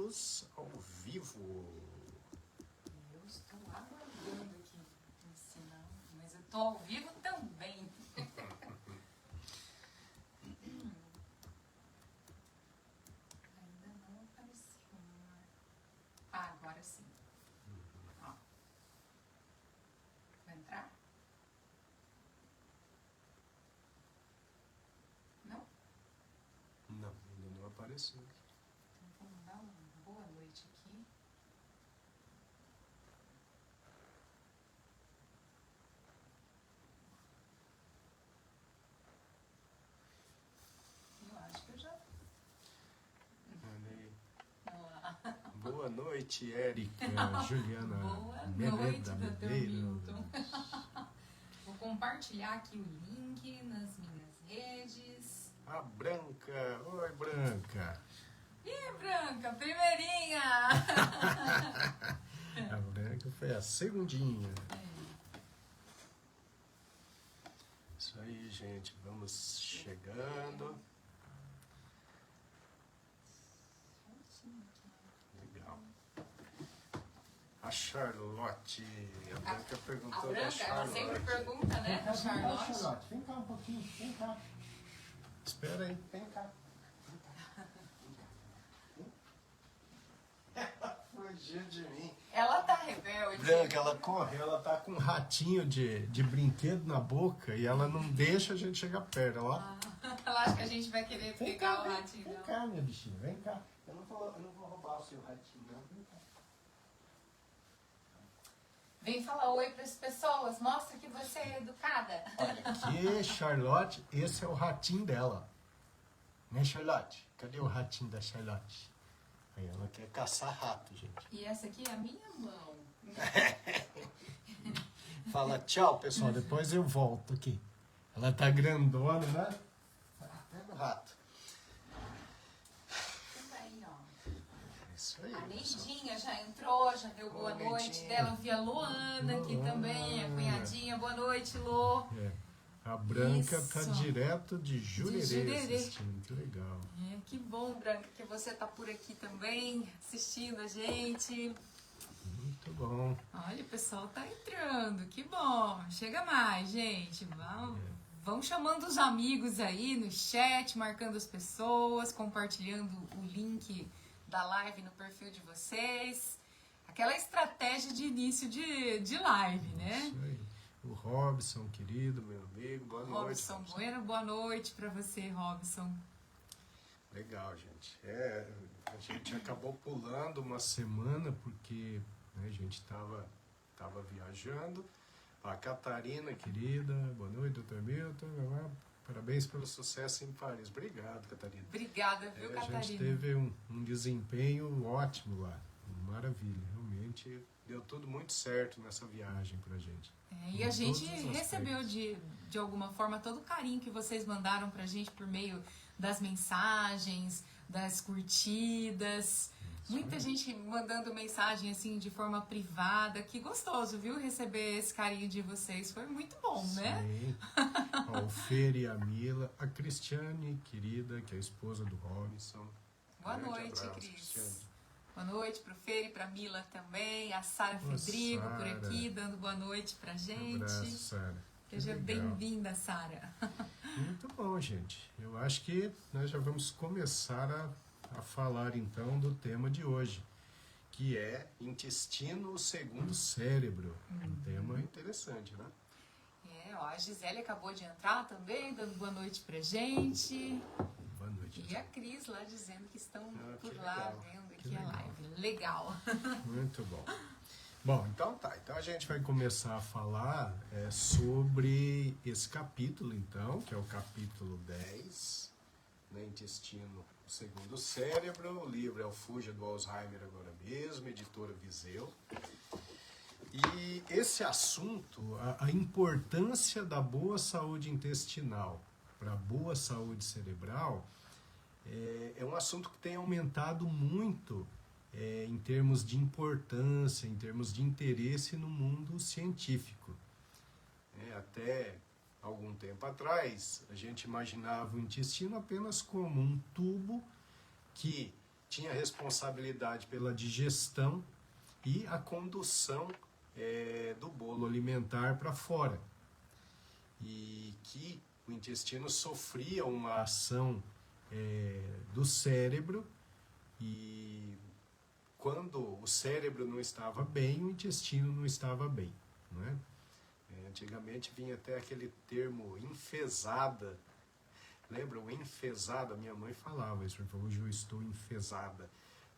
Estamos ao vivo. Eu estou aguardando aqui no sinal, mas eu estou ao vivo também. Ainda não apareceu. Ah, agora sim. Ó. Vai entrar? Não? Não, ainda não apareceu. Então vamos dar uma boa noite aqui. Eu acho que eu já... Olha aí. Vamos lá. Boa noite, Érica, Juliana. Boa Meleda, noite, Dr. Medeira. Milton. Vou compartilhar aqui o link nas minhas redes. A Branca. Oi, Branca. Ih, Branca, primeirinha! A Branca foi a segundinha. Isso aí, gente. Vamos chegando. Legal. A Charlotte. A Branca A perguntou da Branca, ela Charlotte. sempre pergunta, né? A Charlotte. Vem cá um pouquinho, vem cá. Espera aí. Vem cá. Fugiu de mim. Ela tá rebelde. Branca, ela corre, ela tá com um ratinho de brinquedo na boca e ela não deixa a gente chegar perto. Ela... Ela acha que a gente vai querer pegar o ratinho. Vem Não. cá, minha bichinha, vem cá. Eu não vou roubar o seu ratinho, não. Vem cá. Vem falar oi pras pessoas, mostra que você é educada. Olha aqui, Charlotte, esse é o ratinho dela. Né, Charlotte? Cadê o ratinho da Charlotte? Aí ela quer caçar rato, gente. E essa aqui é a minha mão. Fala tchau, pessoal, depois eu volto aqui. Ela tá grandona, né? Pega o rato. Tudo aí, ó. É isso aí, A pessoal. Neidinha já entrou, já deu boa Oi, noite Neidinha. dela. Eu vi a Luana aqui Luana. também, a cunhadinha. Boa noite, Lu. É. A Branca tá Isso. direto de Jurerê Jurerê. assistindo, que legal. É, que bom, Branca, que você tá por aqui também, assistindo a gente. Muito bom. Olha, o pessoal tá entrando, que bom. Chega mais, gente. Vão chamando os amigos aí no chat, marcando as pessoas, compartilhando o link da live no perfil de vocês. Aquela estratégia de início de live, né? Isso aí. O Robson, querido, meu amigo, boa noite. Robson Bueno, boa noite pra você, Robson. Legal, gente. A gente acabou pulando uma semana porque, né, a gente tava viajando. A Catarina, querida, boa noite, Dr. Milton. Parabéns pelo sucesso em Paris. Obrigado, Catarina. Obrigada, viu, A Catarina? gente teve um desempenho ótimo lá. Maravilha, realmente deu tudo muito certo nessa viagem pra gente. E a Em gente todos os recebeu aspectos. de alguma forma todo o carinho que vocês mandaram pra gente por meio das mensagens, das curtidas. Muita gente mandando mensagem assim de forma privada. Que gostoso, viu? Receber esse carinho de vocês. Foi muito bom, né? Sim. Ó, o Fer e a Mila, a Cristiane, querida, que é a esposa do Robinson. Boa Grande noite, abraço, Cris. Cristiane. Boa noite pro Fer e pra Mila também. A Sara Boa, Fedrigo por Sara. aqui, dando boa noite pra gente. Um abraço, Sara. Que Seja legal. bem-vinda, Sara. Muito bom, gente. Eu acho que nós já vamos começar a falar então do tema de hoje, que é intestino segundo cérebro. Um tema interessante, né? Ó, a Gisele acabou de entrar também, dando boa noite pra gente. Boa noite. E a Cris lá dizendo que estão que por lá legal. vendo Que aqui a legal. live. Legal. Muito bom. Bom, então tá. Então a gente vai começar a falar sobre esse capítulo, então, que é o capítulo 10, né, intestino segundo o cérebro. O livro é o Fuja do Alzheimer Agora Mesmo, editora Viseu. E esse assunto, a importância da boa saúde intestinal para a boa saúde cerebral, é um assunto que tem aumentado muito em termos de importância, em termos de interesse no mundo científico. Até algum tempo atrás, a gente imaginava o intestino apenas como um tubo que tinha responsabilidade pela digestão e a condução do bolo alimentar para fora. E que o intestino sofria uma ação do cérebro, e quando o cérebro não estava bem, o intestino não estava bem, não é? Antigamente vinha até aquele termo enfesada. Lembram? Enfesada, minha mãe falava isso, hoje eu estou enfesada.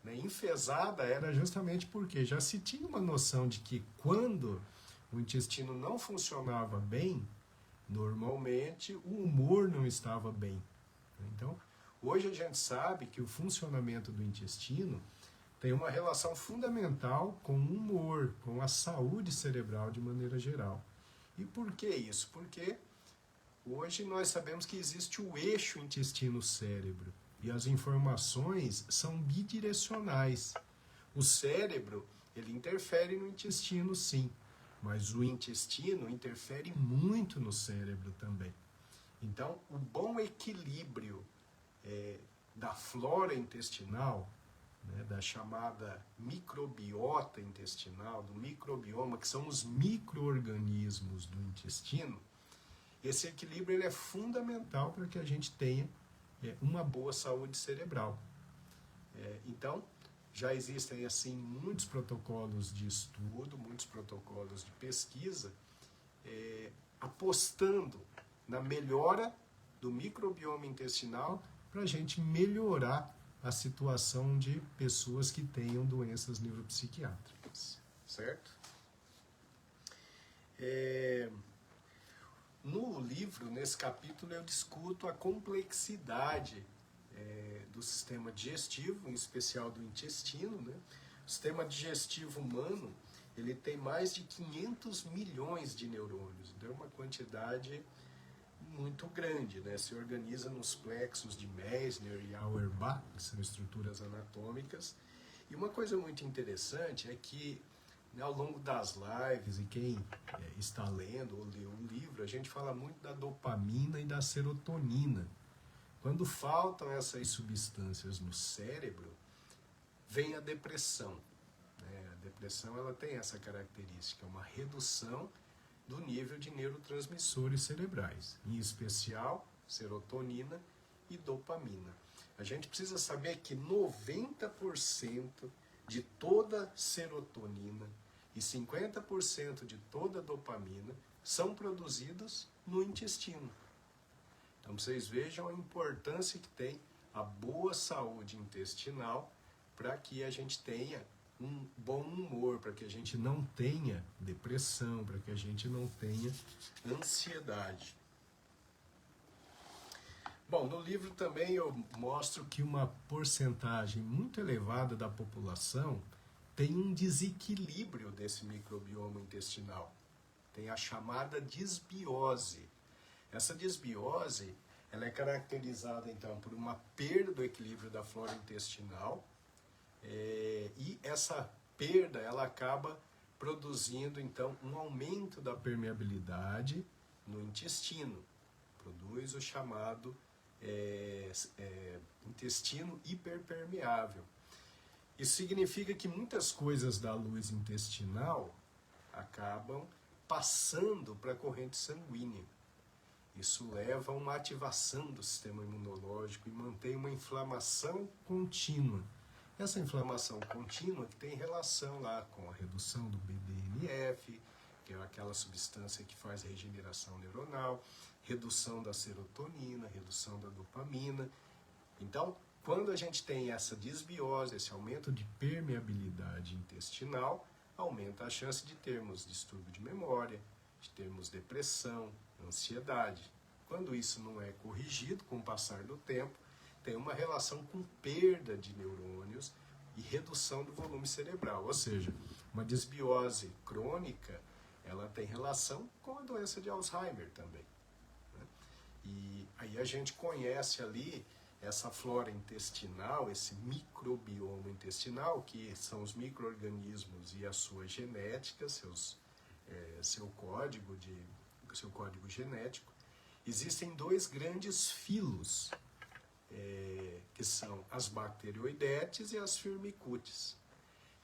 Enfesada era justamente porque já se tinha uma noção de que quando o intestino não funcionava bem, normalmente o humor não estava bem. Então, hoje a gente sabe que o funcionamento do intestino tem uma relação fundamental com o humor, com a saúde cerebral de maneira geral. E por que isso? Porque hoje nós sabemos que existe o eixo intestino-cérebro e as informações são bidirecionais. O cérebro, ele interfere no intestino, sim, mas o intestino interfere muito no cérebro também. Então, o bom equilíbrio da flora intestinal, né, da chamada microbiota intestinal, do microbioma, que são os micro-organismos do intestino, esse equilíbrio ele é fundamental para que a gente tenha uma boa saúde cerebral. Então, já existem assim muitos protocolos de estudo, muitos protocolos de pesquisa, apostando na melhora do microbioma intestinal para a gente melhorar a situação de pessoas que tenham doenças neuropsiquiátricas, certo? No livro, nesse capítulo, eu discuto a complexidade do sistema digestivo, em especial do intestino, né? O sistema digestivo humano, ele tem mais de 500 milhões de neurônios, então é uma quantidade muito grande, né? Se organiza nos plexos de Meissner e Auerbach, que são estruturas anatômicas. E uma coisa muito interessante é que, né, ao longo das lives, e quem está lendo ou leu um livro, a gente fala muito da dopamina e da serotonina. Quando faltam essas substâncias no cérebro, vem a depressão. A depressão ela tem essa característica, uma redução do nível de neurotransmissores cerebrais, em especial serotonina e dopamina. A gente precisa saber que 90% de toda serotonina e 50% de toda dopamina são produzidos no intestino. Então vocês vejam a importância que tem a boa saúde intestinal para que a gente tenha um bom humor, para que a gente não tenha depressão, para que a gente não tenha ansiedade. Bom, no livro também eu mostro que uma porcentagem muito elevada da população tem um desequilíbrio desse microbioma intestinal. Tem a chamada disbiose. Essa disbiose, ela é caracterizada então por uma perda do equilíbrio da flora intestinal, e essa perda ela acaba produzindo então um aumento da permeabilidade no intestino, produz o chamado intestino hiperpermeável. Isso significa que muitas coisas da luz intestinal acabam passando para a corrente sanguínea. Isso leva a uma ativação do sistema imunológico e mantém uma inflamação contínua. Essa inflamação contínua que tem relação lá com a redução do BDNF, que é aquela substância que faz regeneração neuronal, redução da serotonina, redução da dopamina. Então, quando a gente tem essa disbiose, esse aumento de permeabilidade intestinal, aumenta a chance de termos distúrbio de memória, de termos depressão, ansiedade. Quando isso não é corrigido com o passar do tempo, tem uma relação com perda de neurônios e redução do volume cerebral. Ou seja, uma disbiose crônica, ela tem relação com a doença de Alzheimer também, né? E aí a gente conhece ali essa flora intestinal, esse microbioma intestinal, que são os micro-organismos e a sua genética, seu código genético. Existem dois grandes filos, que que são as bacteroidetes e as firmicutes.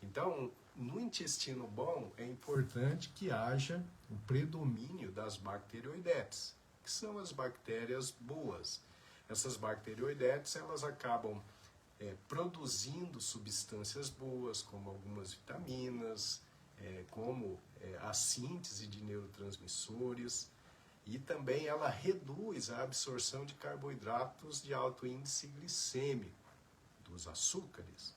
Então, no intestino bom, é importante que haja o predomínio das bacteroidetes, que são as bactérias boas. Essas bacteroidetes, elas acabam produzindo substâncias boas, como algumas vitaminas, como a síntese de neurotransmissores, e também ela reduz a absorção de carboidratos de alto índice glicêmico, dos açúcares,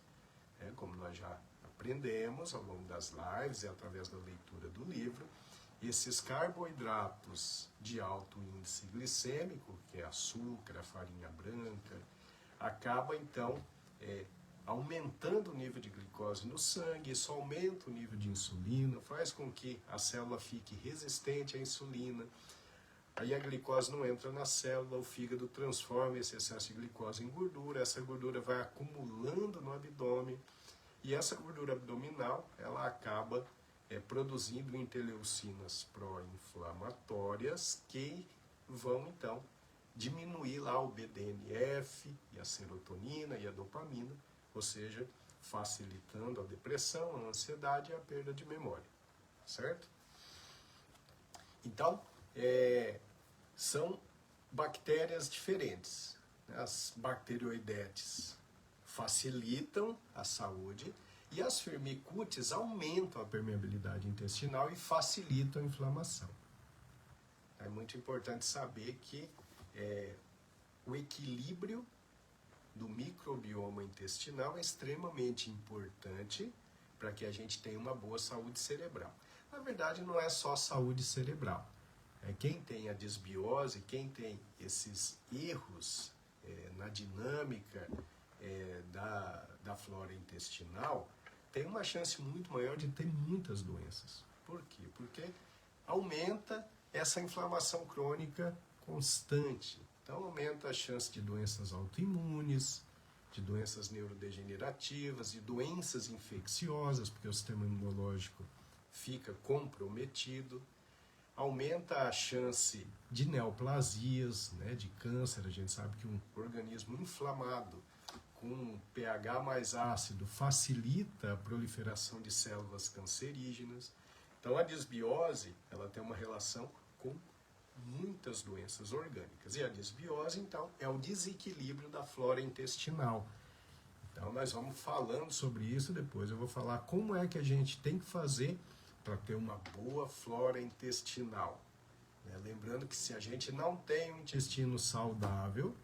como nós já aprendemos ao longo das lives e através da leitura do livro. Esses carboidratos de alto índice glicêmico, que é açúcar, a farinha branca, acaba então aumentando o nível de glicose no sangue. Isso aumenta o nível de insulina, faz com que a célula fique resistente à insulina. Aí a glicose não entra na célula, o fígado transforma esse excesso de glicose em gordura, essa gordura vai acumulando no abdômen, e essa gordura abdominal, ela acaba produzindo interleucinas pró-inflamatórias que vão, então, diminuir lá o BDNF e a serotonina e a dopamina, ou seja, facilitando a depressão, a ansiedade e a perda de memória, certo? Então, são bactérias diferentes. As bacteroidetes facilitam a saúde e as firmicutes aumentam a permeabilidade intestinal e facilitam a inflamação. É muito importante saber que o equilíbrio do microbioma intestinal é extremamente importante para que a gente tenha uma boa saúde cerebral. Na verdade, não é só saúde cerebral. Quem tem a desbiose, quem tem esses erros na dinâmica da flora intestinal, tem uma chance muito maior de ter muitas doenças. Por quê? Porque aumenta essa inflamação crônica constante. Então aumenta a chance de doenças autoimunes, de doenças neurodegenerativas, de doenças infecciosas, porque o sistema imunológico fica comprometido. Aumenta a chance de neoplasias, de câncer. A gente sabe que um organismo inflamado com um pH mais ácido facilita a proliferação de células cancerígenas. Então a desbiose, ela tem uma relação com muitas doenças orgânicas. E a desbiose, então, é o desequilíbrio da flora intestinal. Então nós vamos falando sobre isso, depois eu vou falar como é que a gente tem que fazer para ter uma boa flora intestinal. Lembrando que se a gente não tem um intestino saudável,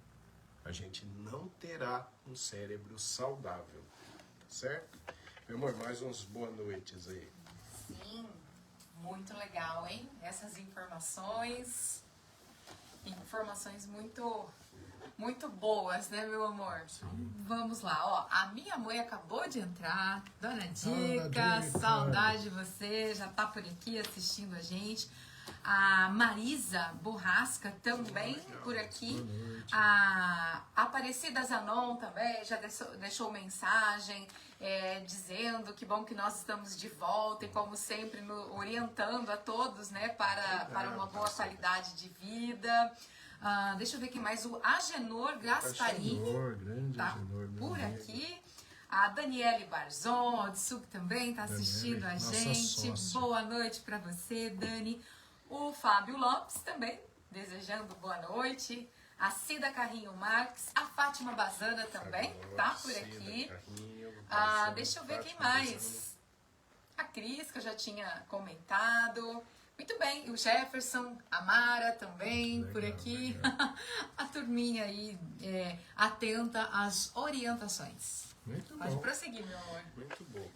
a gente não terá um cérebro saudável. Tá certo? Meu amor, mais uns boa noites aí. Sim, muito legal, hein? Essas informações muito boas, né, meu amor? Sim. Vamos lá, ó. A minha mãe acabou de entrar. Dona Dica, saudade de você. Já tá por aqui assistindo a gente. A Marisa Borrasca também por aqui. A Aparecida Zanon também já deixou mensagem dizendo que bom que nós estamos de volta e, como sempre, orientando a todos, né, para uma boa qualidade de vida. Deixa eu ver quem mais. O Agenor Gasparini tá por aqui. A Daniele Barzon, a Otsuk também está assistindo a gente. Boa noite para você, Dani. O Fábio Lopes também, desejando boa noite. A Cida Carrinho Marques. A Fátima Bazana também tá por aqui. Deixa eu ver quem mais. A Cris, que eu já tinha comentado. Muito bem, o Jefferson, a Mara também, legal, por aqui. A turminha aí atenta às orientações. Muito bom. Pode prosseguir, meu amor. Muito bom.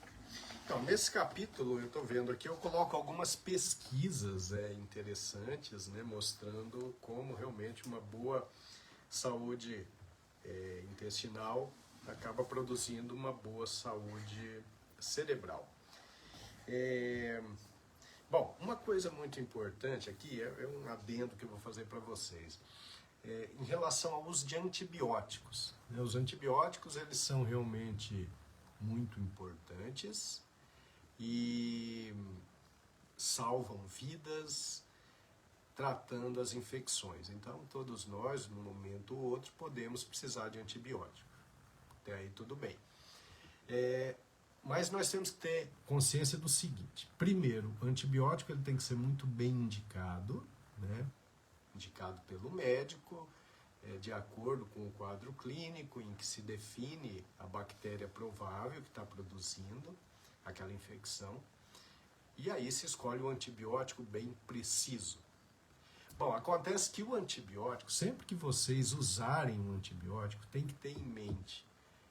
Então, nesse capítulo, eu estou vendo aqui, eu coloco algumas pesquisas interessantes, né, mostrando como realmente uma boa saúde intestinal acaba produzindo uma boa saúde cerebral. Bom, uma coisa muito importante aqui é um adendo que eu vou fazer para vocês. Em relação ao uso de antibióticos. Os antibióticos, eles são realmente muito importantes e salvam vidas tratando as infecções. Então, todos nós, num momento ou outro, podemos precisar de antibiótico. Até aí tudo bem. Mas nós temos que ter consciência do seguinte. Primeiro, o antibiótico ele tem que ser muito bem indicado, né? Indicado pelo médico, de acordo com o quadro clínico, em que se define a bactéria provável que está produzindo aquela infecção. E aí se escolhe o antibiótico bem preciso. Bom, acontece que o antibiótico, sempre que vocês usarem um antibiótico, tem que ter em mente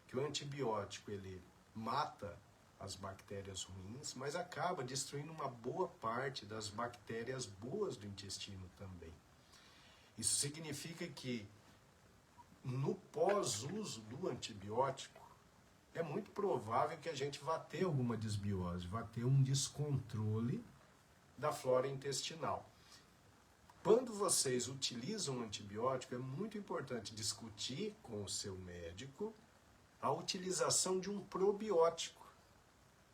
que o antibiótico ele mata as bactérias ruins, mas acaba destruindo uma boa parte das bactérias boas do intestino também. Isso significa que no pós-uso do antibiótico, é muito provável que a gente vá ter alguma desbiose, vá ter um descontrole da flora intestinal. Quando vocês utilizam um antibiótico, é muito importante discutir com o seu médico a utilização de um probiótico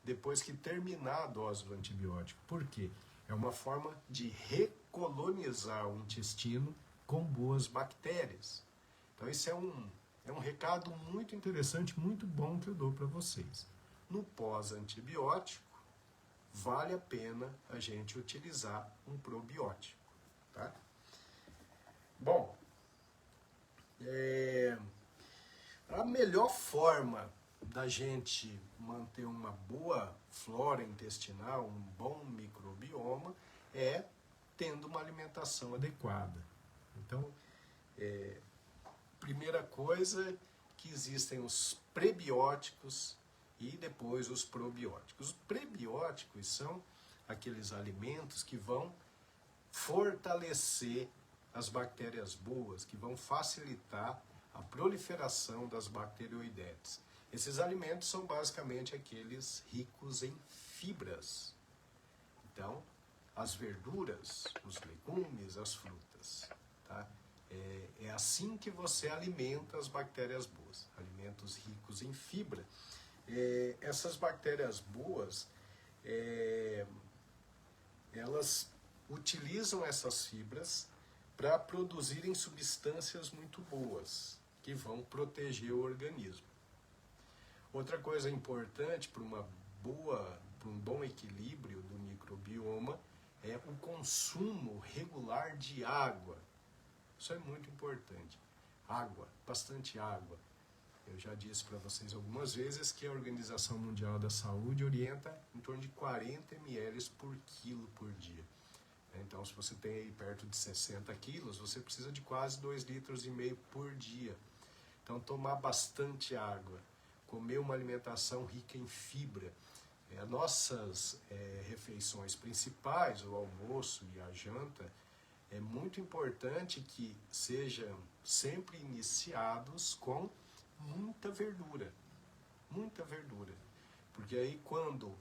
depois que terminar a dose do antibiótico. Por quê? É uma forma de recolonizar o intestino com boas bactérias. Então esse é um recado muito interessante, muito bom que eu dou para vocês. No pós-antibiótico, vale a pena a gente utilizar um probiótico. Tá? Bom, a melhor forma da gente manter uma boa flora intestinal, um bom microbioma, é tendo uma alimentação adequada. Então, primeira coisa, que existem os prebióticos e depois os probióticos. Os prebióticos são aqueles alimentos que vão fortalecer as bactérias boas, que vão facilitar a proliferação das bacteroidetes. Esses alimentos são basicamente aqueles ricos em fibras. Então, as verduras, os legumes, as frutas. Tá? É assim que você alimenta as bactérias boas, alimentos ricos em fibra. Essas bactérias boas, elas utilizam essas fibras para produzirem substâncias muito boas, que vão proteger o organismo. Outra coisa importante para um bom equilíbrio do microbioma é o consumo regular de água. Isso é muito importante. Água, bastante água. Eu já disse para vocês algumas vezes que a Organização Mundial da Saúde orienta em torno de 40 ml por quilo por dia. Então, se você tem aí perto de 60 quilos, você precisa de quase 2,5 litros por dia. Então, tomar bastante água, comer uma alimentação rica em fibra. As nossas refeições principais, o almoço e a janta, é muito importante que sejam sempre iniciados com muita verdura. Muita verdura. Porque aí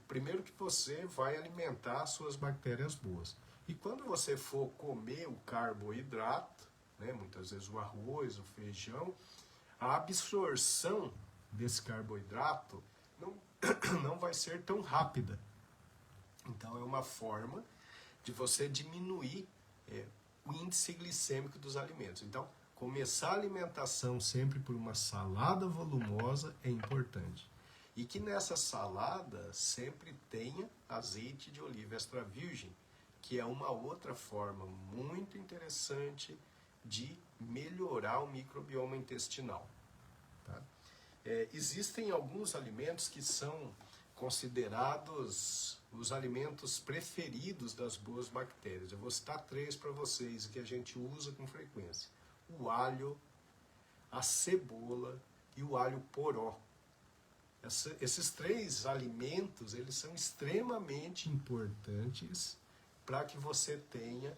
primeiro que você vai alimentar as suas bactérias boas. E quando você for comer o carboidrato, né, muitas vezes o arroz, o feijão, a absorção desse carboidrato não vai ser tão rápida. Então é uma forma de você diminuir o índice glicêmico dos alimentos. Então, começar a alimentação sempre por uma salada volumosa é importante. E que nessa salada sempre tenha azeite de oliva extra virgem, que é uma outra forma muito interessante de melhorar o microbioma intestinal. Tá? Existem alguns alimentos que são considerados os alimentos preferidos das boas bactérias. Eu vou citar 3 para vocês que a gente usa com frequência. O alho, a cebola e o alho poró. Esses 3 alimentos, eles são extremamente importantes para que você tenha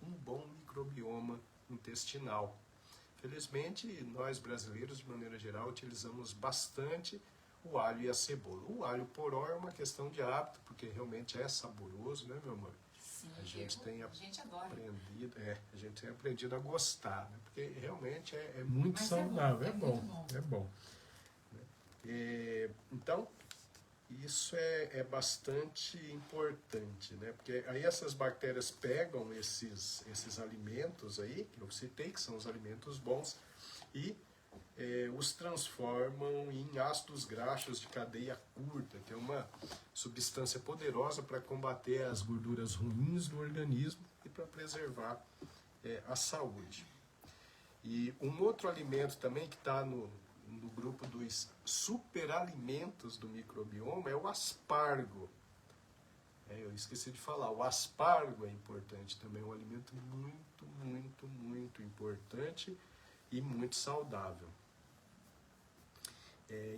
um bom microbioma intestinal. Felizmente, nós brasileiros, de maneira geral, utilizamos bastante o alho e a cebola. O alho poró é uma questão de hábito, porque realmente é saboroso, né, meu amor? Sim, a gente adora. A gente tem aprendido a gostar, né? Porque realmente é muito saudável, é bom. É bom. Então, isso é bastante importante, né? Porque aí essas bactérias pegam esses alimentos aí, que eu citei, que são os alimentos bons, e os transformam em ácidos graxos de cadeia curta, que é uma substância poderosa para combater as gorduras ruins do organismo e para preservar a saúde. E um outro alimento também que está no grupo dos superalimentos do microbioma é o aspargo. Eu esqueci de falar, o aspargo é importante também, é um alimento muito, muito, muito importante e muito saudável.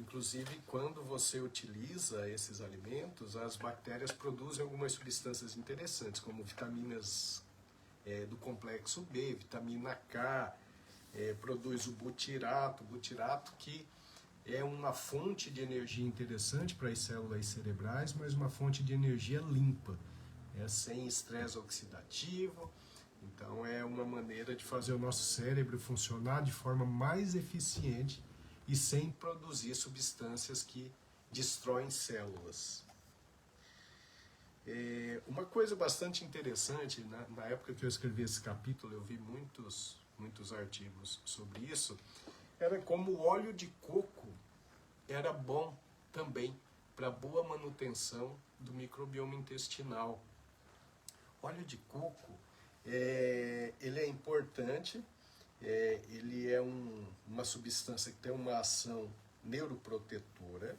Inclusive, quando você utiliza esses alimentos, as bactérias produzem algumas substâncias interessantes, como vitaminas do complexo B, vitamina K, produz o butirato que é uma fonte de energia interessante para as células cerebrais, mas uma fonte de energia limpa, sem estresse oxidativo. Então é uma maneira de fazer o nosso cérebro funcionar de forma mais eficiente e sem produzir substâncias que destroem células. Uma coisa bastante interessante, na época que eu escrevi esse capítulo, eu vi muitos artigos sobre isso, era como o óleo de coco era bom também para boa manutenção do microbioma intestinal. Óleo de coco, ele é importante, ele é uma substância que tem uma ação neuroprotetora,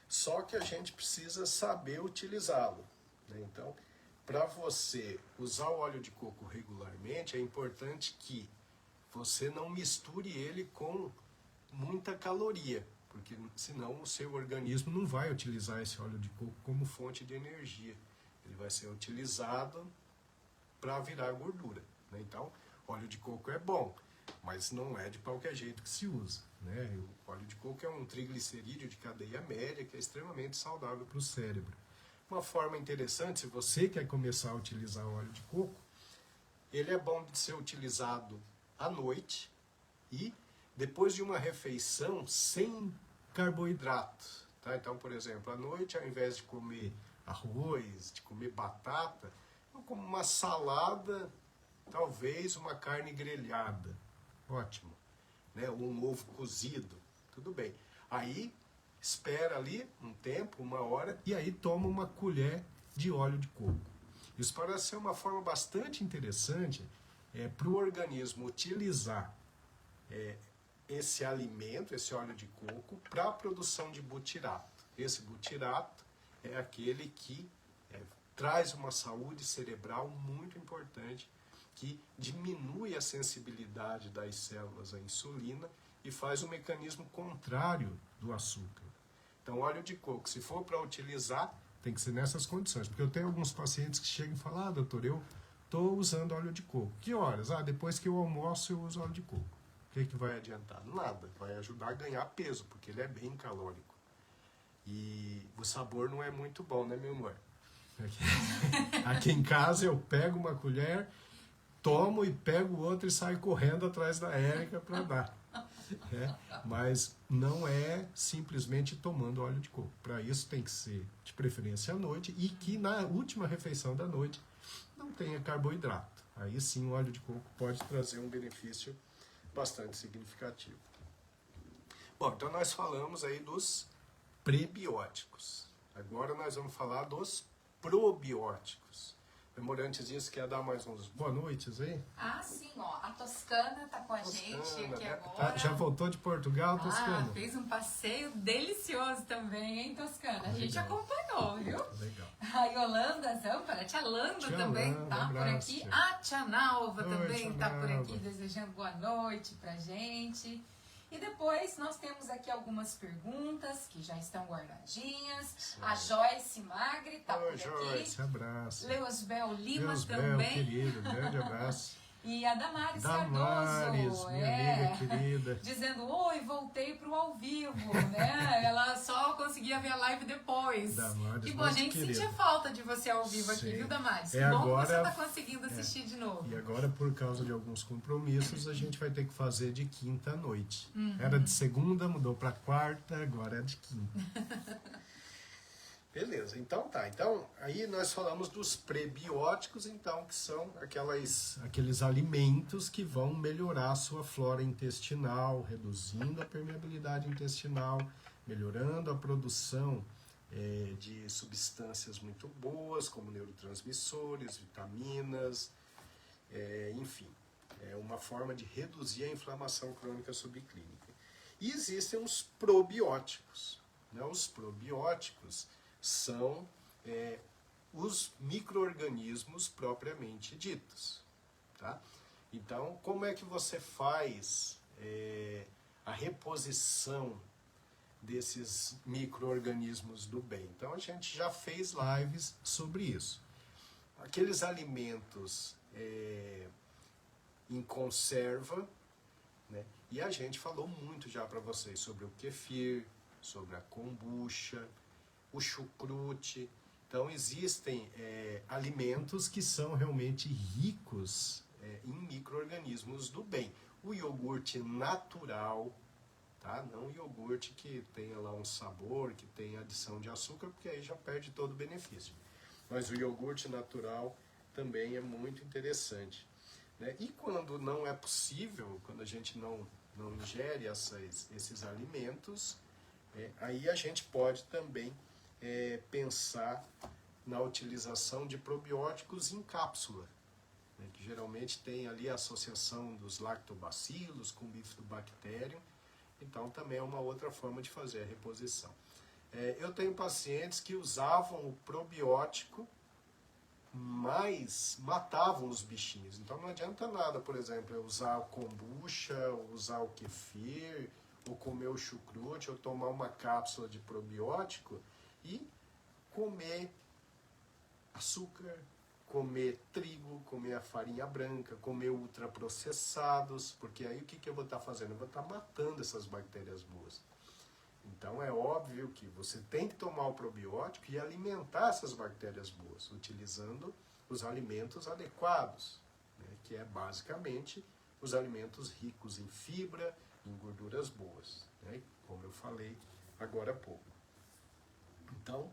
só que a gente precisa saber utilizá-lo, né? Então, para você usar o óleo de coco regularmente, é importante que você não misture ele com muita caloria, porque senão o seu organismo não vai utilizar esse óleo de coco como fonte de energia. Ele vai ser utilizado para virar gordura, né? Então, óleo de coco é bom, mas não é de qualquer jeito que se usa, né? O óleo de coco é um triglicerídeo de cadeia média que é extremamente saudável para o cérebro. Uma forma interessante, se você quer começar a utilizar o óleo de coco, ele é bom de ser utilizado à noite e depois de uma refeição sem carboidrato, tá? Então, por exemplo, à noite, ao invés de comer arroz, de comer batata, eu como uma salada, talvez uma carne grelhada, ótimo, né? Ou um ovo cozido, tudo bem. Aí, espera ali um tempo, 1 hora, e aí toma uma colher de óleo de coco. Isso parece ser uma forma bastante interessante para o organismo utilizar esse alimento, esse óleo de coco, para a produção de butirato. Esse butirato é aquele que traz uma saúde cerebral muito importante, que diminui a sensibilidade das células à insulina e faz o mecanismo contrário do açúcar. Então, óleo de coco, se for para utilizar, tem que ser nessas condições. Porque eu tenho alguns pacientes que chegam e falam, doutor, eu estou usando óleo de coco. Que horas? Depois que eu almoço eu uso óleo de coco. O que vai adiantar? Nada. Vai ajudar a ganhar peso, porque ele é bem calórico. E o sabor não é muito bom, né, meu amor? Aqui em casa eu pego uma colher, tomo e pego outra e saio correndo atrás da Érica para dar. Mas não é simplesmente tomando óleo de coco. Para isso tem que ser de preferência à noite e que na última refeição da noite não tenha carboidrato. Aí sim o óleo de coco pode trazer um benefício bastante significativo. Bom, então nós falamos aí dos prebióticos. Agora nós vamos falar dos probióticos. Memorantes disso, quer dar mais uns boa noites aí? Sim, ó. A Toscana tá com a gente aqui né? agora. Já voltou de Portugal, Toscana? Fez um passeio delicioso também, hein, Toscana? A gente Legal. acompanhou, viu? Legal. A Yolanda Zâmpara, a tia Landa também Landa, tá por abraço, aqui. tia. A tia Nalva Oi, também tia tá por Nalva. aqui desejando boa noite pra gente. E depois nós temos aqui algumas perguntas que já estão guardadinhas. Certo. A Joyce Magri tá Oi, por Joyce, aqui. abraço. Leosbel Lima Leosbel, também. querido, grande abraço. E a Damares Damares, Cardoso, minha amiga querida. dizendo, oi, voltei pro ao vivo, né? Ela só conseguia ver a live depois. Damares, Que bom, a gente querida. sentia falta de você ao vivo aqui, Sim. viu, Damares? É, Que bom agora- que você tá conseguindo assistir de novo. E agora, por causa de alguns compromissos, a gente vai ter que fazer de quinta à noite. Era de segunda, mudou para quarta, agora é de quinta. Beleza, então tá. Então, aí nós falamos dos prebióticos, então, que são aqueles alimentos que vão melhorar a sua flora intestinal, reduzindo a permeabilidade intestinal, melhorando a produção de substâncias muito boas, como neurotransmissores, vitaminas, enfim. É uma forma de reduzir a inflamação crônica subclínica. E existem os probióticos. Né? Os probióticos são os micro-organismos propriamente ditos. Tá? Então, como é que você faz a reposição desses micro-organismos do bem? Então, a gente já fez lives sobre isso. Aqueles alimentos em conserva, né? E a gente falou muito já para vocês sobre o kefir, sobre a kombucha, o chucrute. Então existem alimentos que são realmente ricos em micro-organismos do bem. O iogurte natural, tá? Não o iogurte que tenha lá um sabor, que tenha adição de açúcar, porque aí já perde todo o benefício. Mas o iogurte natural também é muito interessante. Né? E quando não é possível, quando a gente não ingere esses alimentos, aí a gente pode também pensar na utilização de probióticos em cápsula, né? Que geralmente tem ali a associação dos lactobacilos com bifidobacterium, então também é uma outra forma de fazer a reposição. Eu tenho pacientes que usavam o probiótico, mas matavam os bichinhos. Então não adianta nada, por exemplo, eu usar o kombucha, usar o kefir, ou comer o chucrute, ou tomar uma cápsula de probiótico e comer açúcar, comer trigo, comer a farinha branca, comer ultraprocessados, porque aí o que eu vou estar fazendo? Eu vou estar matando essas bactérias boas. Então é óbvio que você tem que tomar o probiótico e alimentar essas bactérias boas, utilizando os alimentos adequados, né, que é basicamente os alimentos ricos em fibra, em gorduras boas, né, como eu falei agora há pouco. Então,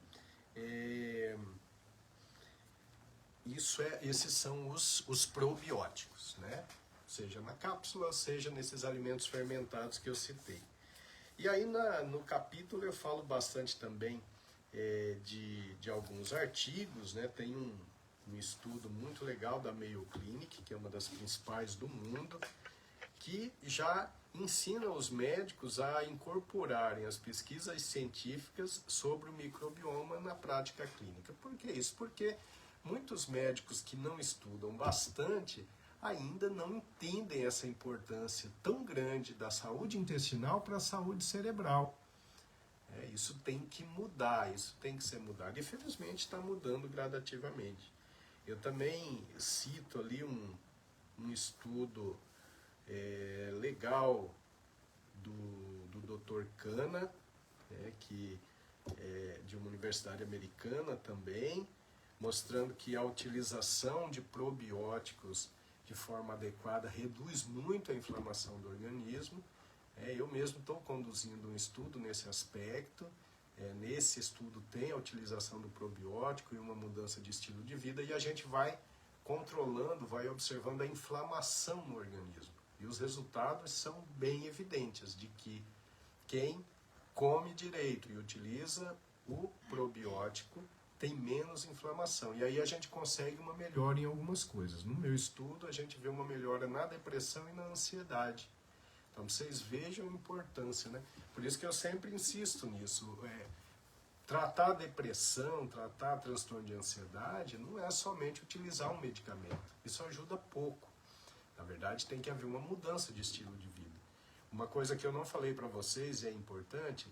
esses são os probióticos, né? Seja na cápsula, seja nesses alimentos fermentados que eu citei. E aí no capítulo eu falo bastante também de alguns artigos, né? Tem um estudo muito legal da Mayo Clinic, que é uma das principais do mundo, que já ensina os médicos a incorporarem as pesquisas científicas sobre o microbioma na prática clínica. Por que isso? Porque muitos médicos que não estudam bastante ainda não entendem essa importância tão grande da saúde intestinal para a saúde cerebral. Isso tem que mudar, isso tem que ser mudado. E felizmente está mudando gradativamente. Eu também cito ali um estudo legal do Dr. Kana, que é de uma universidade americana também, mostrando que a utilização de probióticos de forma adequada reduz muito a inflamação do organismo. Eu mesmo estou conduzindo um estudo nesse aspecto. Nesse estudo tem a utilização do probiótico e uma mudança de estilo de vida, e a gente vai controlando, vai observando a inflamação no organismo. E os resultados são bem evidentes de que quem come direito e utiliza o probiótico tem menos inflamação. E aí a gente consegue uma melhora em algumas coisas. No meu estudo, a gente vê uma melhora na depressão e na ansiedade. Então, vocês vejam a importância, né? Por isso que eu sempre insisto nisso. Tratar a depressão, tratar a transtorno de ansiedade, não é somente utilizar um medicamento. Isso ajuda pouco. Na verdade, tem que haver uma mudança de estilo de vida. Uma coisa que eu não falei para vocês e é importante,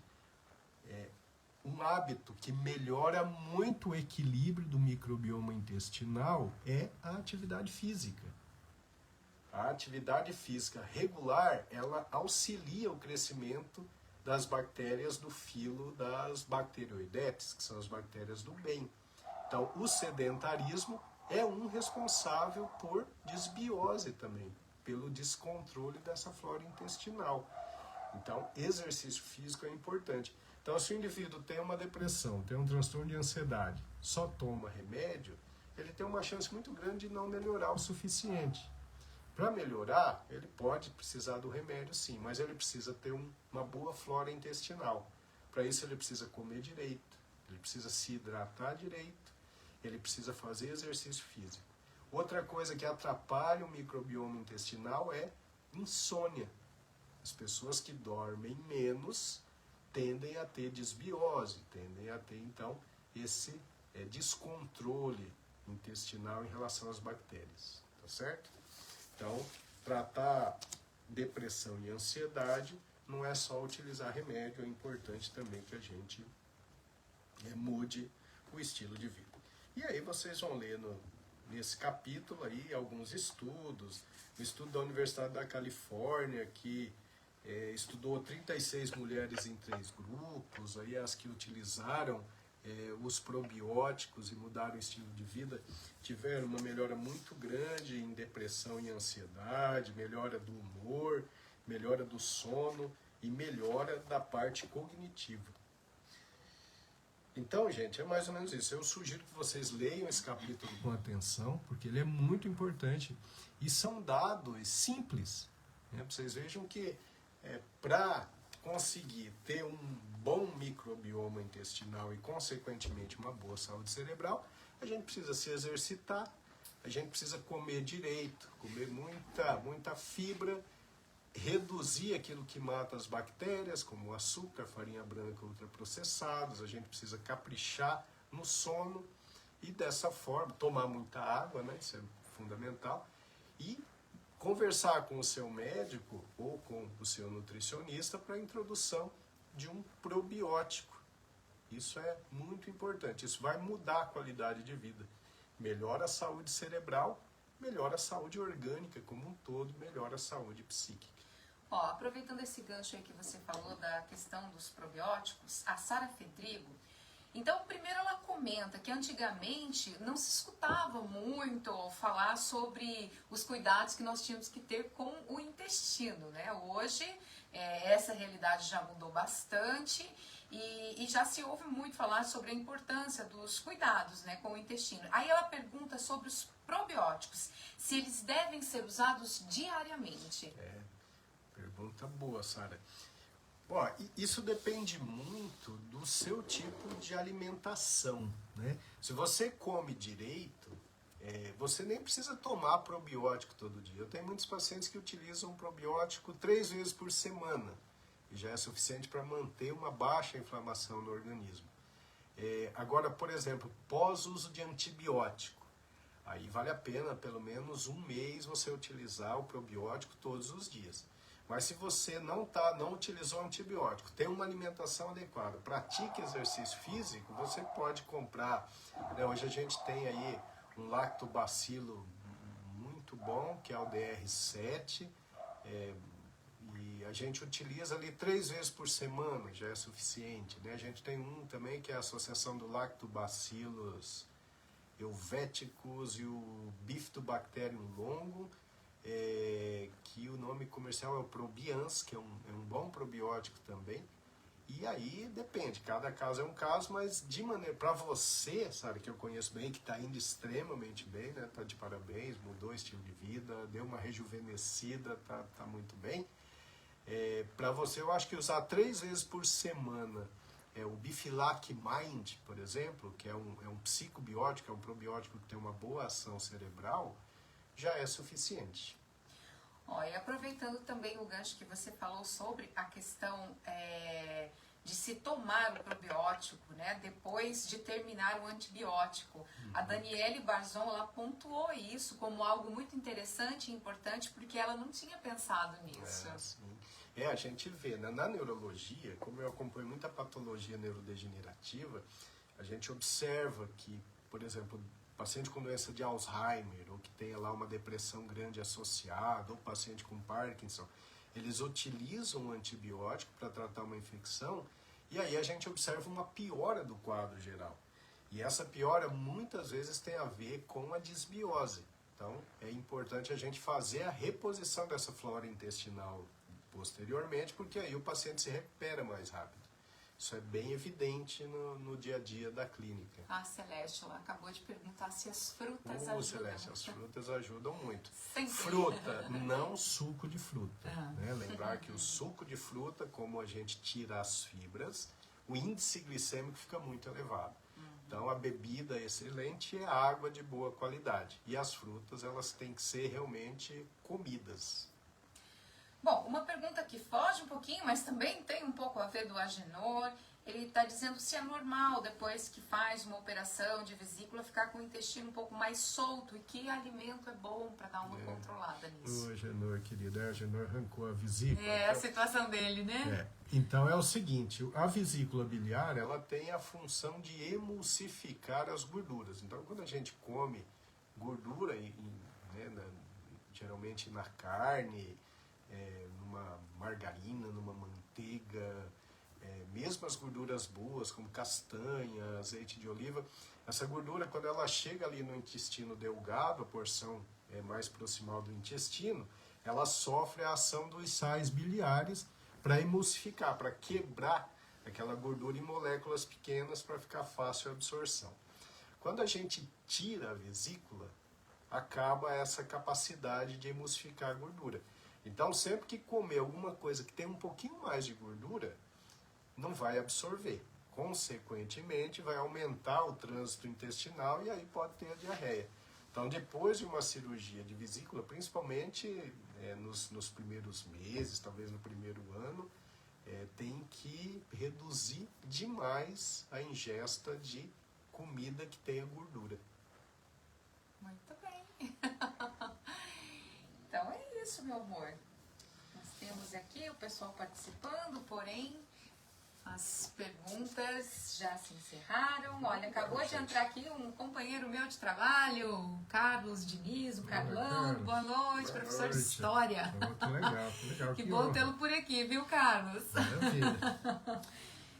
um hábito que melhora muito o equilíbrio do microbioma intestinal é a atividade física. A atividade física regular, ela auxilia o crescimento das bactérias do filo das bacteroidetes, que são as bactérias do bem. Então, o sedentarismo é um responsável por desbiose também, pelo descontrole dessa flora intestinal. Então, exercício físico é importante. Então, se o indivíduo tem uma depressão, tem um transtorno de ansiedade, só toma remédio, ele tem uma chance muito grande de não melhorar o suficiente. Para melhorar, ele pode precisar do remédio sim, mas ele precisa ter uma boa flora intestinal. Para isso ele precisa comer direito, ele precisa se hidratar direito, ele precisa fazer exercício físico. Outra coisa que atrapalha o microbioma intestinal é insônia. As pessoas que dormem menos tendem a ter desbiose, tendem a ter então esse descontrole intestinal em relação às bactérias, tá certo? Então, tratar depressão e ansiedade não é só utilizar remédio, é importante também que a gente mude o estilo de vida. E aí vocês vão ler nesse capítulo aí alguns estudos, um estudo da Universidade da Califórnia que estudou 36 mulheres em 3 grupos, aí as que utilizaram os probióticos e mudaram o estilo de vida tiveram uma melhora muito grande em depressão e ansiedade, melhora do humor, melhora do sono e melhora da parte cognitiva. Então, gente, é mais ou menos isso. Eu sugiro que vocês leiam esse capítulo com atenção, porque ele é muito importante e são dados simples, né? Vocês vejam que para conseguir ter um bom microbioma intestinal e, consequentemente, uma boa saúde cerebral, a gente precisa se exercitar, a gente precisa comer direito, comer muita fibra, reduzir aquilo que mata as bactérias, como o açúcar, farinha branca, ultraprocessados, a gente precisa caprichar no sono e, dessa forma, tomar muita água, né? Isso é fundamental, e conversar com o seu médico ou com o seu nutricionista para a introdução de um probiótico. Isso é muito importante, isso vai mudar a qualidade de vida. Melhora a saúde cerebral, melhora a saúde orgânica como um todo, melhora a saúde psíquica. Ó, aproveitando esse gancho aí que você falou da questão dos probióticos, a Sara Fedrigo, então primeiro ela comenta que antigamente não se escutava muito falar sobre os cuidados que nós tínhamos que ter com o intestino, né? Hoje essa realidade já mudou bastante e já se ouve muito falar sobre a importância dos cuidados, né, com o intestino. Aí ela pergunta sobre os probióticos, se eles devem ser usados diariamente. Pergunta boa, Sara. Bom, isso depende muito do seu tipo de alimentação, né? Se você come direito, você nem precisa tomar probiótico todo dia. Eu tenho muitos pacientes que utilizam probiótico 3 vezes por semana, e já é suficiente para manter uma baixa inflamação no organismo. Agora, por exemplo, pós-uso de antibiótico, aí vale a pena pelo menos 1 mês você utilizar o probiótico todos os dias. Mas se você não utilizou antibiótico, tem uma alimentação adequada, pratique exercício físico, você pode comprar, né, hoje a gente tem aí um lactobacilo muito bom, que é o DR7, e a gente utiliza ali 3 vezes por semana, já é suficiente, né? A gente tem um também que é a associação do Lactobacillus helveticus e o Bifidobacterium longo, que o nome comercial é o Probians, que é um bom probiótico também. E aí depende, cada caso é um caso, mas de maneira, para você, sabe, que eu conheço bem, que está indo extremamente bem, né? Tá de parabéns, mudou o estilo de vida, deu uma rejuvenescida, tá muito bem. Para você, eu acho que usar 3 vezes por semana o Bifilac Mind, por exemplo, que é um psicobiótico, é um probiótico que tem uma boa ação cerebral, já é suficiente. Ó, e aproveitando também o gancho que você falou sobre a questão de se tomar o probiótico, né, depois de terminar o antibiótico. A Daniele Barzon, ela pontuou isso como algo muito interessante e importante, porque ela não tinha pensado nisso. Sim. A gente vê, né, na neurologia, como eu acompanho muita patologia neurodegenerativa, a gente observa que, por exemplo, paciente com doença de Alzheimer, ou que tenha lá uma depressão grande associada, ou paciente com Parkinson, eles utilizam o antibiótico para tratar uma infecção, e aí a gente observa uma piora do quadro geral. E essa piora muitas vezes tem a ver com a disbiose. Então é importante a gente fazer a reposição dessa flora intestinal posteriormente, porque aí o paciente se recupera mais rápido. Isso é bem evidente no dia a dia da clínica. A Celeste, ela acabou de perguntar se as frutas ajudam. Celeste, as frutas ajudam muito. Sempre. Fruta, não suco de fruta. Ah. Né? Lembrar que o suco de fruta, como a gente tira as fibras, o índice glicêmico fica muito elevado. Então, a bebida excelente é água de boa qualidade. E as frutas, elas têm que ser realmente comidas. Bom, uma pergunta que foge um pouquinho, mas também tem um pouco a ver do Agenor. Ele está dizendo se é normal, depois que faz uma operação de vesícula, ficar com o intestino um pouco mais solto e que alimento é bom para dar uma controlada nisso. O Agenor, querido, a Agenor arrancou a vesícula. É a situação dele, né? Então, é o seguinte, a vesícula biliar, ela tem a função de emulsificar as gorduras. Então, quando a gente come gordura, geralmente na carne, numa margarina, numa manteiga, mesmo as gorduras boas, como castanha, azeite de oliva, essa gordura, quando ela chega ali no intestino delgado, a porção mais proximal do intestino, ela sofre a ação dos sais biliares para emulsificar, para quebrar aquela gordura em moléculas pequenas para ficar fácil a absorção. Quando a gente tira a vesícula, acaba essa capacidade de emulsificar a gordura. Então, sempre que comer alguma coisa que tem um pouquinho mais de gordura, não vai absorver. Consequentemente, vai aumentar o trânsito intestinal e aí pode ter a diarreia. Então, depois de uma cirurgia de vesícula, principalmente nos primeiros meses, talvez no primeiro ano, tem que reduzir demais a ingesta de comida que tenha gordura. Muito bem. Então é isso, meu amor. Nós temos aqui o pessoal participando, porém as perguntas já se encerraram. Olha, acabou de entrar aqui um companheiro meu de trabalho, o Carlos Diniz, o Carlão. Boa noite, professor de História. Que legal, que legal. Que bom tê-lo por aqui, viu, Carlos? Maravilha.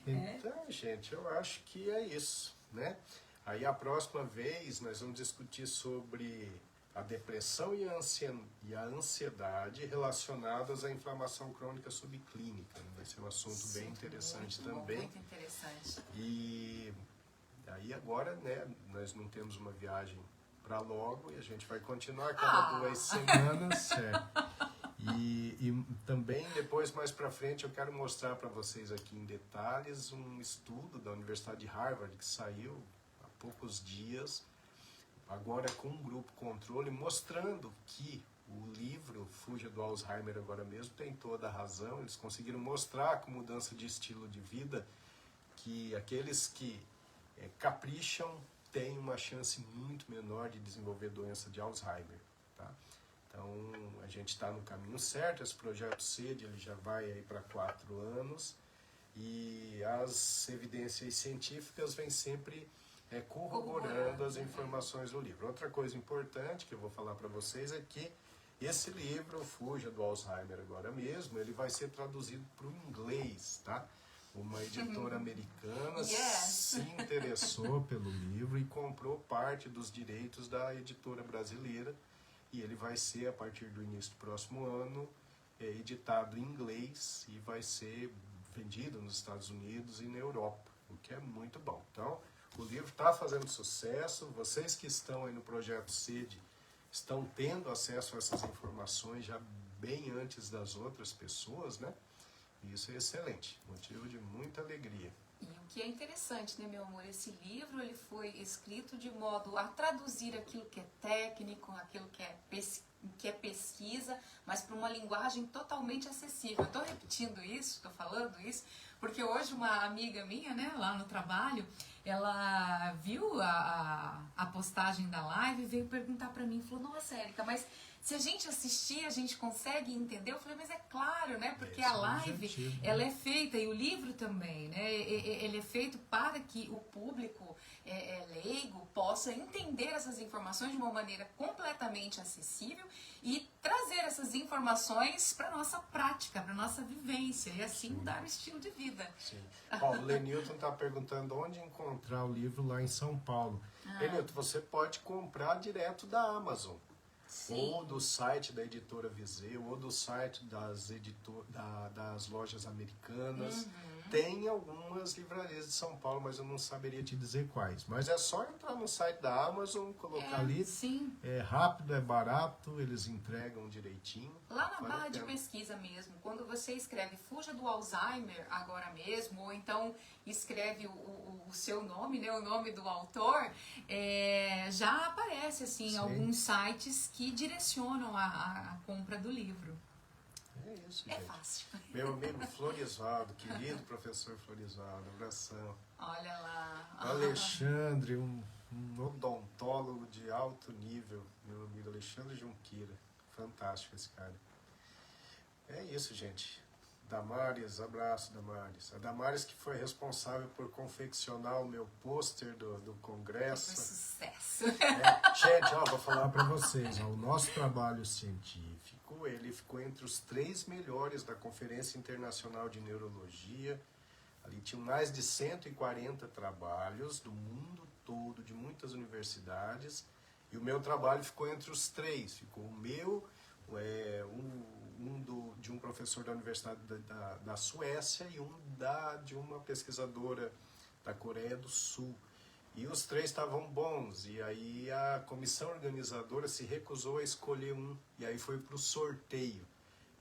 Então, gente, eu acho que é isso, né? Aí a próxima vez nós vamos discutir sobre a depressão e a ansiedade relacionadas à inflamação crônica subclínica. Vai ser um assunto bem interessante também. Muito interessante. E aí agora, né, nós não temos uma viagem para logo e a gente vai continuar cada 2 semanas. E também depois, mais para frente, eu quero mostrar para vocês aqui em detalhes um estudo da Universidade de Harvard que saiu há poucos dias, agora com um grupo controle, mostrando que o livro Fuja do Alzheimer agora mesmo tem toda a razão. Eles conseguiram mostrar com mudança de estilo de vida que aqueles que capricham têm uma chance muito menor de desenvolver doença de Alzheimer. Tá? Então, a gente está no caminho certo. Esse projeto SED ele já vai aí para 4 anos e as evidências científicas vêm sempre corroborando as informações do livro. Outra coisa importante que eu vou falar para vocês é que esse livro, Fuja do Alzheimer agora mesmo, ele vai ser traduzido para o inglês, tá? Uma editora americana se interessou pelo livro e comprou parte dos direitos da editora brasileira e ele vai ser, a partir do início do próximo ano, editado em inglês e vai ser vendido nos Estados Unidos e na Europa, o que é muito bom. Então, o livro está fazendo sucesso, vocês que estão aí no projeto SED estão tendo acesso a essas informações já bem antes das outras pessoas, né? E isso é excelente, motivo de muita alegria. E o que é interessante, né, meu amor? Esse livro ele foi escrito de modo a traduzir aquilo que é técnico, aquilo que é pesquisa, mas para uma linguagem totalmente acessível. Eu estou repetindo isso, estou falando isso, porque hoje uma amiga minha, né, lá no trabalho, ela viu a postagem da live e veio perguntar para mim, falou, nossa, Érica, mas se a gente assistir, a gente consegue entender? Eu falei, mas é claro, né? Porque a live, ela é feita, e o livro também, né? Ele é feito para que o público leigo possa entender essas informações de uma maneira completamente acessível e trazer essas informações para nossa prática, para nossa vivência, e assim mudar o estilo de vida. Sim. Ó, o Lenilton está perguntando onde encontrar o livro lá em São Paulo. Lenilton, você pode comprar direto da Amazon. Sim. Ou do site da editora Viseu, ou do site das lojas americanas. Tem algumas livrarias de São Paulo, mas eu não saberia te dizer quais. Mas é só entrar no site da Amazon, colocar ali. Sim. É rápido, é barato, eles entregam direitinho. Lá na Vale a barra de pena. pesquisa mesmo, quando você escreve Fuja do Alzheimer agora mesmo, ou então escreve o seu nome, né, o nome do autor, já aparece assim Sim. alguns sites que direcionam a compra do livro. É isso, É gente. fácil. Meu amigo Florisvaldo, querido professor Florisvaldo, abração. Olha lá. Alexandre, um odontólogo de alto nível, meu amigo Alexandre Junqueira. Fantástico esse cara. É isso, gente. Damares, abraço, Damares. A Damares que foi responsável por confeccionar o meu pôster do Foi congresso. sucesso. Gente, ó, vou falar para vocês, ó, o nosso trabalho científico, ele ficou entre os 3 melhores da Conferência Internacional de Neurologia. Ali tinham mais de 140 trabalhos do mundo todo, de muitas universidades, e o meu trabalho ficou entre os 3. Ficou o meu, de um professor da Universidade da Suécia e de uma pesquisadora da Coreia do Sul. E os 3 estavam bons, e aí a comissão organizadora se recusou a escolher um, e aí foi para o sorteio.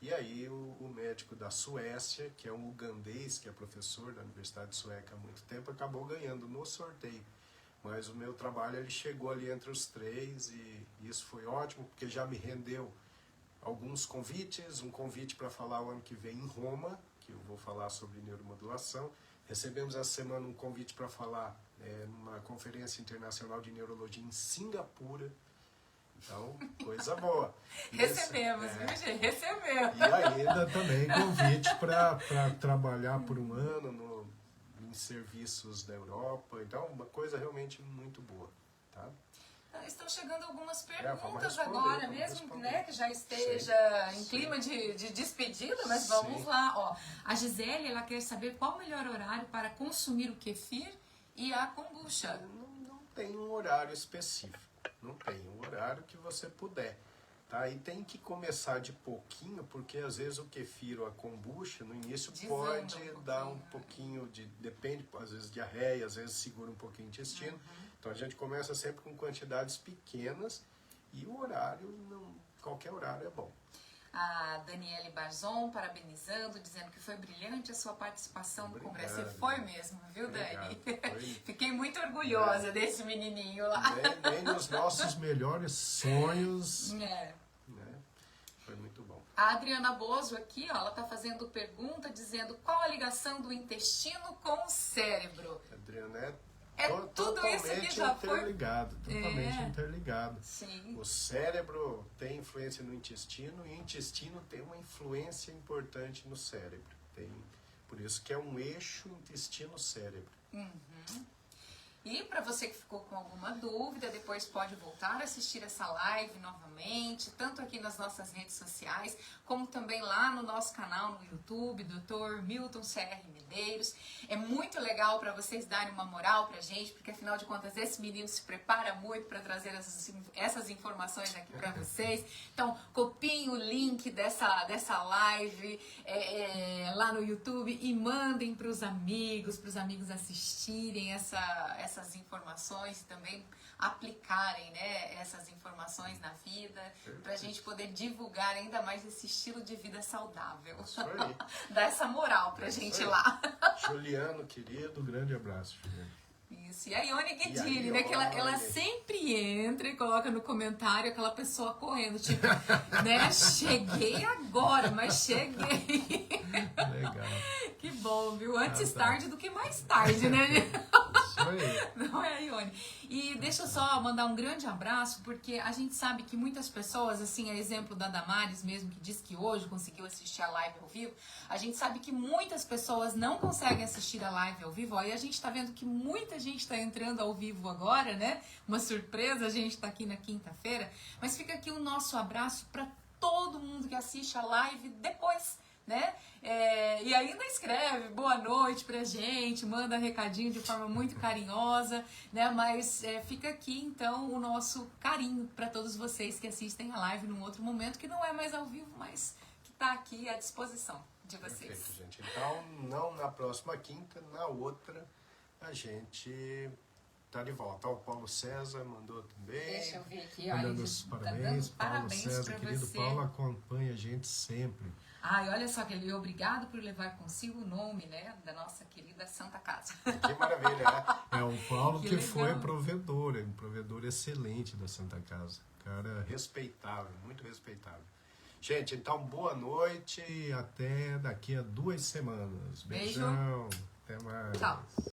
E aí o médico da Suécia, que é um ugandês, que é professor da Universidade Sueca há muito tempo, acabou ganhando no sorteio. Mas o meu trabalho ele chegou ali entre os 3, e isso foi ótimo, porque já me rendeu alguns convites, um convite para falar o ano que vem em Roma, que eu vou falar sobre neuromodulação. Recebemos essa semana um convite para falar numa conferência internacional de neurologia em Singapura. Então, coisa boa. Recebemos, viu, gente? Recebemos. E ainda também convite para trabalhar por um ano em serviços da Europa. Então, uma coisa realmente muito boa. Tá? Estão chegando algumas vamos perguntas responder, agora, vamos mesmo responder. né, que já esteja Sim, em sim. clima de despedida, mas vamos Sim. lá. Ó, a Gisele, ela quer saber qual o melhor horário para consumir o kefir e a kombucha. Não tem um horário específico. Não tem um horário que você puder. Tá? E tem que começar de pouquinho, porque às vezes o kefir ou a kombucha no início Desanda pode um dar um pouquinho, pouquinho de... Depende, às vezes diarreia, às vezes segura um pouquinho o intestino. Então a gente começa sempre com quantidades pequenas e o horário, qualquer horário é bom. A Daniele Barzon parabenizando, dizendo que foi brilhante a sua participação no Obrigado. congresso. E foi mesmo, viu, Dani? Obrigado. Foi. Fiquei muito orgulhosa desse menininho lá. Nem nos nossos melhores sonhos, É. né? Foi muito bom. A Adriana Bozo aqui, ó, ela tá fazendo pergunta dizendo qual a ligação do intestino com o cérebro. Adriana, É tudo isso que totalmente já foi... interligado, totalmente interligado. Sim. O cérebro tem influência no intestino e o intestino tem uma influência importante no cérebro. Por isso que é um eixo intestino-cérebro. E para você que ficou com alguma dúvida, depois pode voltar a assistir essa live novamente, tanto aqui nas nossas redes sociais, como também lá no nosso canal no YouTube, Dr. Milton CR Medeiros. É muito legal para vocês darem uma moral pra gente, porque afinal de contas esse menino se prepara muito para trazer essas informações aqui para vocês. Então, copiem o link dessa live lá no YouTube e mandem para os amigos assistirem essas informações e também aplicarem, né, essas informações na vida, para a gente poder divulgar ainda mais esse estilo de vida saudável. Isso aí. Dá essa moral pra gente aí. lá. Juliano, querido, grande abraço, Juliano. Isso. E a Ione Guedini, E a né? Que ela Ione. sempre entra e coloca no comentário aquela pessoa correndo, tipo, né? Cheguei agora, mas cheguei. Legal. Que bom, viu? Antes tá. tarde do que mais tarde, né? Isso aí. Não é, Ione? E deixa eu só mandar um grande abraço, porque a gente sabe que muitas pessoas, assim, a exemplo da Damares mesmo, que disse que hoje conseguiu assistir a live ao vivo, a gente sabe que muitas pessoas não conseguem assistir a live ao vivo, ó, e a gente tá vendo que muita gente tá entrando ao vivo agora, né? Uma surpresa, a gente tá aqui na quinta-feira, mas fica aqui o nosso abraço para todo mundo que assiste a live depois, né? E ainda escreve boa noite pra gente, manda recadinho de forma muito carinhosa, né? Mas fica aqui então o nosso carinho para todos vocês que assistem a live num outro momento que não é mais ao vivo, mas que tá aqui à disposição. de vocês. Perfeito, gente. Então, não na próxima quinta, na outra, a gente tá de volta. Ó, o Paulo César mandou também. Deixa eu ver aqui, olha. Mandando ele os tá parabéns. dando Paulo parabéns César, pra querido você. Paulo, acompanha a gente sempre. Ai, olha só que ele obrigado por levar consigo o nome, né, da nossa querida Santa Casa. Que maravilha, né? É o Paulo Que que legal. foi provedor, é um provedor excelente da Santa Casa. Cara respeitável, muito respeitável. Gente, então boa noite e até daqui a 2 semanas. Beijo. Beijão. Até mais. Tchau.